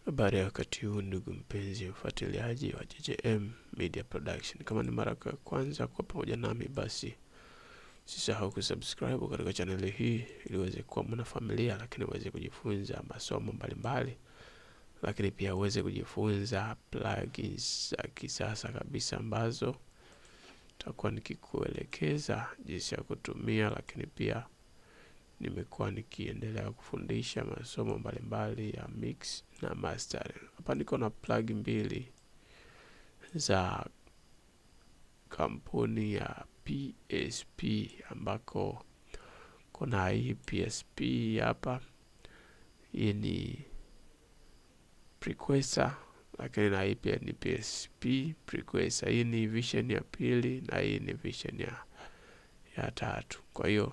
Habari ya wakati huu ndugu mpenzi mfuatiliaji wa JJM Media Production. Kama ni mara ya kwanza kwa pamoja nami, basi usisahau kusubscribe katika channel hii ili uweze kuwa mwanafamilia, lakini uweze kujifunza masomo mbalimbali, lakini pia uweze kujifunza plugins za kisasa kabisa ambazo nitakuwa nikikuelekeza jinsi ya kutumia, lakini pia nimekuwa nikiendelea kufundisha masomo mbalimbali ya mix na mastering. Hapa niko na plugin mbili za kampuni ya PSP, ambako kuna hii PSP hapa. Hii ni precursor, lakini na hii pia ni PSP precursor. Hii ni version ya pili na hii ni version ya tatu. Kwa hiyo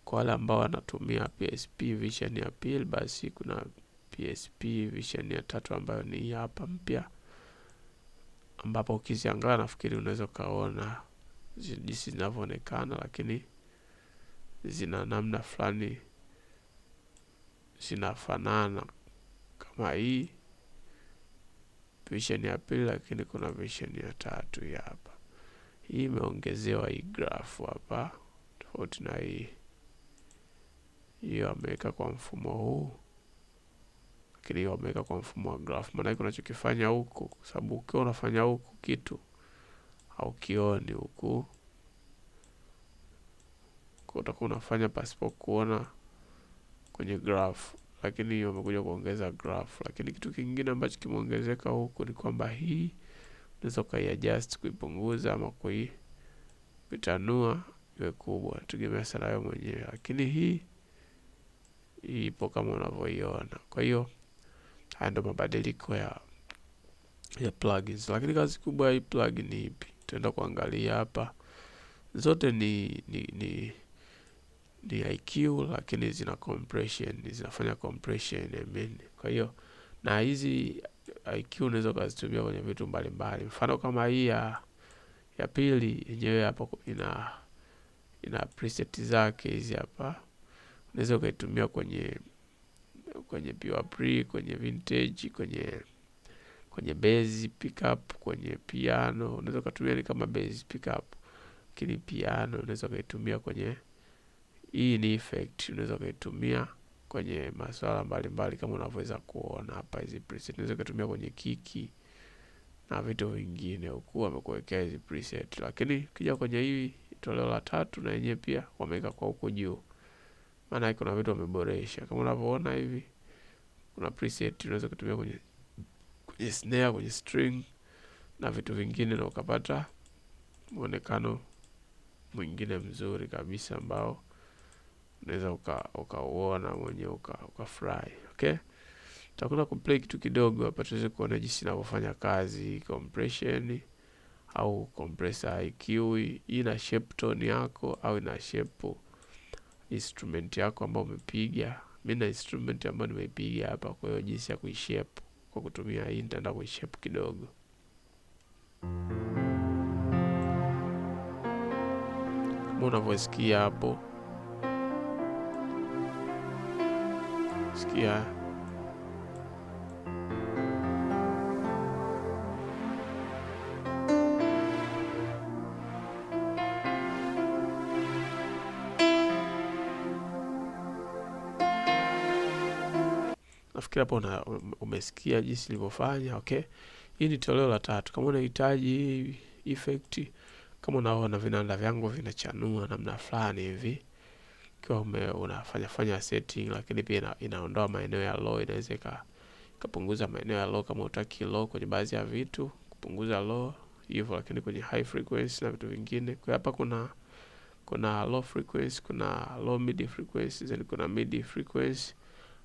kwa wale ambao wanatumia PSP version ya pili, basi kuna PSP version ya tatu ambayo ni hapa mpya, ambapo ukiziangalia nafikiri unaweza kaona jinsi zinavyoonekana, lakini zina namna fulani zinafanana kama hii version ya pili, lakini kuna version ya tatu hapa. Hii imeongezewa hii graph hapa tofauti na hii. Hiyo ameweka kwa mfumo huu, lakini hiyo ameweka kwa mfumo wa graph. Maana hiyo unachokifanya huku, kwa sababu ukiwa unafanya huku kitu au kioni huku, kwa utakuwa unafanya pasipo kuona kwenye graph, lakini hiyo wamekuja kuongeza graph. Lakini kitu kingine ambacho kimeongezeka huku ni kwamba hii unaweza kuiadjust, kuipunguza ama kuitanua iwe kubwa, tegemea sana wewe mwenyewe, lakini hii ipo kama unavyoiona. Kwa hiyo haya ndio mabadiliko ya plugins. Lakini kazi kubwa ya hii plugin ni ipi? Tutaenda kuangalia hapa. Zote ni IQ, lakini zina compression, zinafanya compression Kwa hiyo na hizi IQ unaweza kuzitumia kwenye vitu mbalimbali. Mfano kama hii ya pili yenyewe hapo ina preset zake hizi hapa. Unaweza kuitumia kwenye pure pre, kwenye vintage, kwenye bass pickup, kwenye piano. Unaweza kutumia ni kama bass pickup, lakini piano unaweza kuitumia kwenye hii ni effect. Unaweza kuitumia kwenye masuala mbalimbali kama unavyoweza kuona hapa. Hizi preset unaweza kutumia kwenye kiki na vitu vingine, huku wamekuwekea hizi preset. Lakini kija kwenye hii toleo la tatu, na yenyewe pia wameweka kwa huko juu, maana kuna vitu wameboresha. Kama unavyoona hivi, kuna preset unaweza kutumia kwenye snare, kwenye string na vitu vingine, na ukapata muonekano mwingine mzuri kabisa ambao unaweza ukauona mwenyewe ukafurahi. Okay, tutakwenda kuplay kitu kidogo hapa tuweze kuona jinsi inavyofanya kazi compression au compressor IQ. Hii ina shape tone yako au ina shape instrument yako ambayo umepiga. Mimi na instrument ambayo nimeipiga hapa, kwa hiyo jinsi ya kuishape kwa kutumia hii nitaenda kuishape kidogo. Kama unavyosikia hapo, sikia nafikiri hapo umesikia jinsi nilivyofanya. Okay, hii ni toleo la tatu. Kama unahitaji effect, kama unaona vinanda vyangu vinachanua namna fulani hivi, kwa unafanya setting, lakini pia inaondoa maeneo ya low. Inaweza ikapunguza maeneo ya low kama utaki low kwenye baadhi ya vitu, kupunguza low hivyo, lakini kwenye high frequency na vitu vingine. Kwa hapa kuna low frequency, kuna low mid frequency, then kuna mid frequency,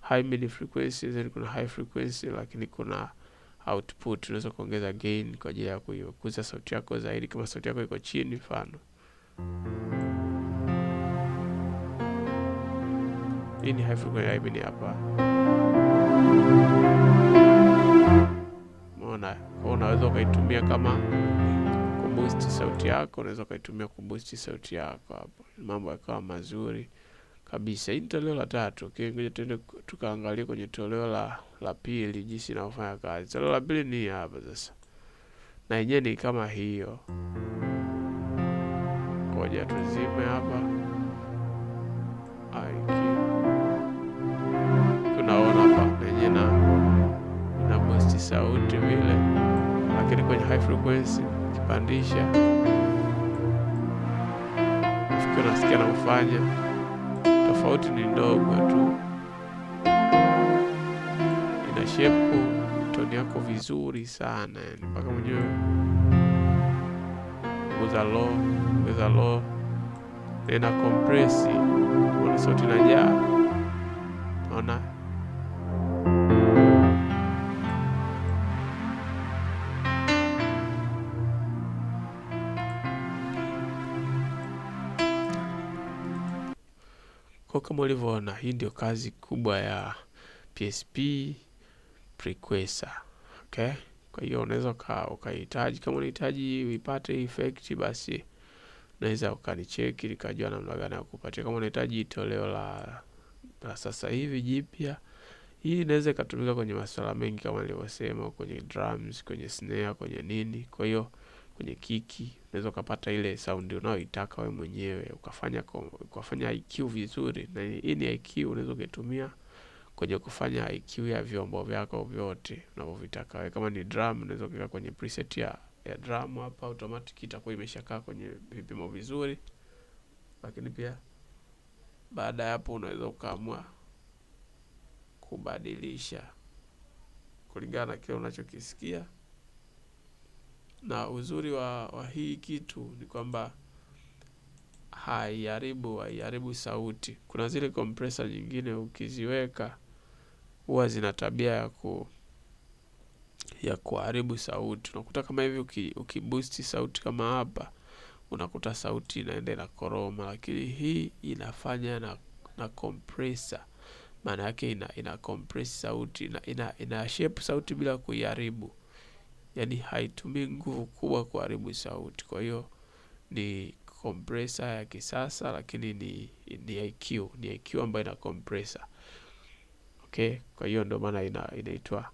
high mid frequency, then kuna high frequency, lakini kuna output. Unaweza kuongeza gain kwa ajili ya kuikuza sauti yako zaidi kama sauti yako iko chini. Mfano hii ni high frequency, high mid hapa. Unaona, unaweza ukaitumia kama kuboost sauti yako, unaweza ukaitumia kuboost sauti yako hapo, mambo yakawa mazuri kabisa. Hii ni toleo la 3. Okay, ngoja tuende tukaangalia kwenye toleo la pili jinsi inavyofanya kazi. Toleo la pili ni hapa sasa. Na yenyewe ni kama hiyo. Ngoja tuzime hapa. Tunaona hapa yenyewe na boost sauti vile. Lakini kwenye high frequency kipandisha, nafikiri nasikia na kufanya tofauti ni ndogo tu. Ina shape tone yako vizuri sana, yani mpaka mwenyewe ongeza low na compress, una sauti inajaa. Unaona kwa kama ulivyoona, hii ndio kazi kubwa ya PSP precursor. Okay, kwa hiyo unaweza ukahitaji, kama unahitaji uipate effect, basi unaweza ukanicheki nikajua namna gani ya kupatia. Kama unahitaji toleo la sasa hivi jipya, hii inaweza ikatumika kwenye masuala mengi kama nilivyosema, kwenye drums, kwenye snare, kwenye nini. Kwa hiyo kwenye kiki unaweza ukapata ile sound unayoitaka wewe mwenyewe, ukafanya IQ vizuri. Na hii ni IQ unaweza kutumia kwenye kufanya IQ ya vyombo vyako vyote unavyovitaka wewe. Kama ni drum, unaweza kuweka kwenye preset ya drum hapa, automatic itakuwa imeshakaa kwenye vipimo vizuri. Lakini pia baada ya hapo unaweza ukaamua kubadilisha kulingana na kile unachokisikia. Na uzuri wa hii kitu ni kwamba haiharibu sauti. Kuna zile compressor nyingine ukiziweka huwa zina tabia ya kuharibu sauti. Unakuta kama hivi ukiboost sauti kama hapa, unakuta sauti inaenda na koroma. Lakini hii inafanya na compressor. Maana yake ina compress sauti, ina shape sauti bila kuiharibu. Yani haitumii nguvu kubwa kuharibu sauti. Kwa hiyo ni compressor ya kisasa, lakini ni IQ ambayo ina compressor. Okay, kwa hiyo ndio maana inaitwa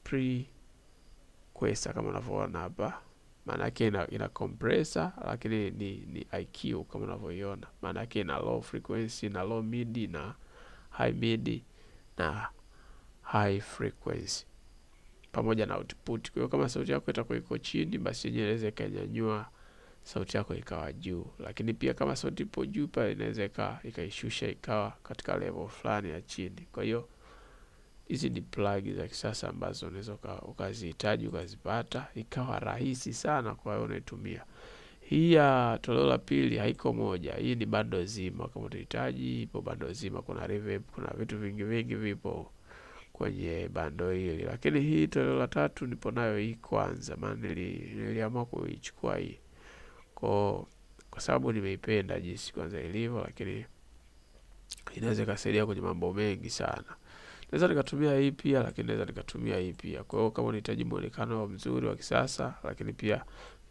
precursor kama unavyoona hapa. Maana yake ina compressor, lakini ni IQ kama unavyoiona. Maana yake ina low frequency na low mid na high mid na high frequency pamoja na output. Kwa hiyo kama sauti yako itakuwa iko chini, basi yenyewe inaweza ikanyanyua sauti yako ikawa juu. Lakini pia kama sauti ipo juu pale, inaweza ikaishusha ikawa katika level fulani ya chini. Kwa hiyo hizi ni plug za kisasa ambazo unaweza ukazihitaji ukazipata ikawa rahisi sana kwa wewe unaitumia. Hii ya toleo la pili haiko moja. Hii ni bando zima. Kama unahitaji, ipo bando zima. Kuna reverb, kuna vitu vingi vipo kwenye bando hili. Lakini hii toleo la 3 nipo nayo hii kwanza, maana niliamua kuichukua hii kwa sababu nimeipenda jinsi kwanza ilivyo, lakini inaweza ikasaidia kwenye mambo mengi sana. Naweza nikatumia hii pia, lakini naweza nikatumia hii pia. Kwa hiyo kama unahitaji muonekano mzuri wa kisasa, lakini pia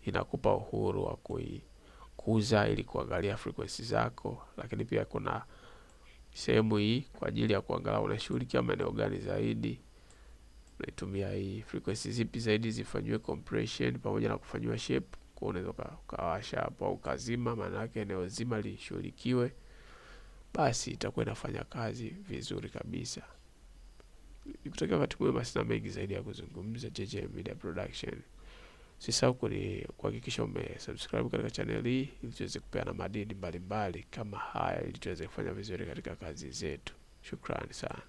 inakupa uhuru wa kuikuza ili kuangalia frequency zako. Lakini pia kuna sehemu hii kwa ajili ya kuangalia unashughulikia maeneo gani zaidi. Unaitumia hii frequency zipi zaidi zifanywe compression pamoja na kufanywa shape. Kwa unaweza ukawasha hapo au ukazima, maana yake eneo zima lishughulikiwe, basi itakuwa inafanya kazi vizuri kabisa. Nikutakia wakati mwema, sina mengi zaidi ya kuzungumza. JJ Media Production. Usisahau kuhakikisha umesubscribe katika channel hii ili tuweze kupeana madini mbalimbali kama haya ili tuweze kufanya vizuri katika kazi zetu. Shukrani sana.